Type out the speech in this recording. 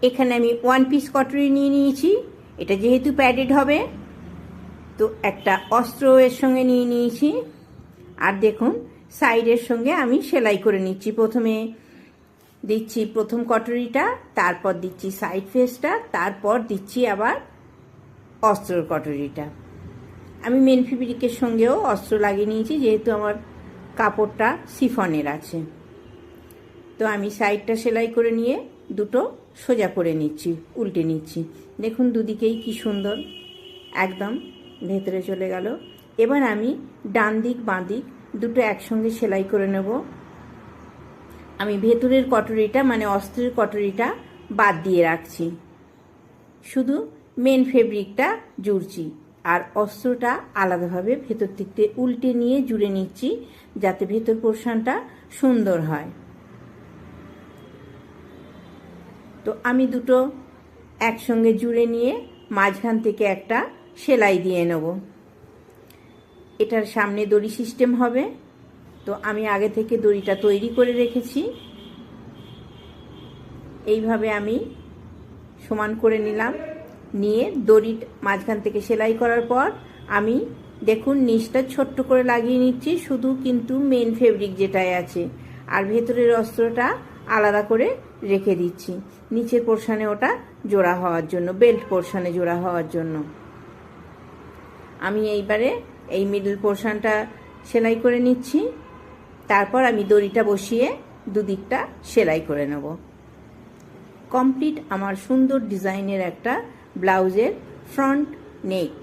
এখানে আমি 1 পিস কটরি নিয়ে নিয়েছি, এটা যেহেতু প্যাডেড হবে। তো একটা অস্ত্র এর সঙ্গে নিয়ে নিয়েছি। আর দেখুন সাইডের সঙ্গে আমি সেলাই করে নিচ্ছি। প্রথমে দিচ্ছি প্রথম কটরিটা, তারপর দিচ্ছি সাইড ফেসটা, তারপর দিচ্ছি আবার অস্ত্রর কটরিটা। আমি মেন ফেব্রিকের সঙ্গেও অস্ত্র লাগিয়ে নিয়েছি, যেহেতু আমার কাপড়টা শিফনের আছে। তো আমি সাইডটা সেলাই করে নিয়ে দুটো সোজা করে নিচ্ছি, উল্টে নিচ্ছি। দেখুন দুদিকেই কি সুন্দর একদম ভেতরে চলে গেল। এবার আমি ডান দিক বাঁ দিক দুটো একসঙ্গে সেলাই করে নেব। আমি ভেতরের কটরিটা মানে অস্ত্রের কটরিটা বাদ দিয়ে রাখছি, শুধু মেন ফেব্রিকটা জুড়ছি। আর অস্ত্রটা আলাদাভাবে ভেতর থেকে উল্টে নিয়ে জুড়ে নিচ্ছি, যাতে ভেতর পোর্শনটা সুন্দর হয়। তো আমি দুটো একসঙ্গে জুড়ে নিয়ে মাঝখান থেকে একটা সেলাই দিয়ে নেব। এটার সামনে দড়ি সিস্টেম হবে, তো আমি আগে থেকে দড়িটা তৈরি করে রেখেছি। এইভাবে আমি সমান করে নিলাম, নিয়ে দড়ি মাঝখান থেকে সেলাই করার পর আমি দেখুন নিচটা ছোট্ট করে লাগিয়ে নিচ্ছি, শুধু কিন্তু মেন ফেব্রিক যেটাই আছে, আর ভেতরের অস্ত্রটা আলাদা করে রেখে দিচ্ছি নিচের পোর্শনে, ওটা জোড়া হওয়ার জন্য, বেল্ট পোর্শনে জোড়া হওয়ার জন্য। আমি এইবারে এই মিডল পোর্শনটা সেলাই করে নিচ্ছি, তারপর আমি দড়িটা বসিয়ে দুদিকটা সেলাই করে নেব। কমপ্লিট আমার সুন্দর ডিজাইনের একটা ব্লাউজের ফ্রন্ট নেক।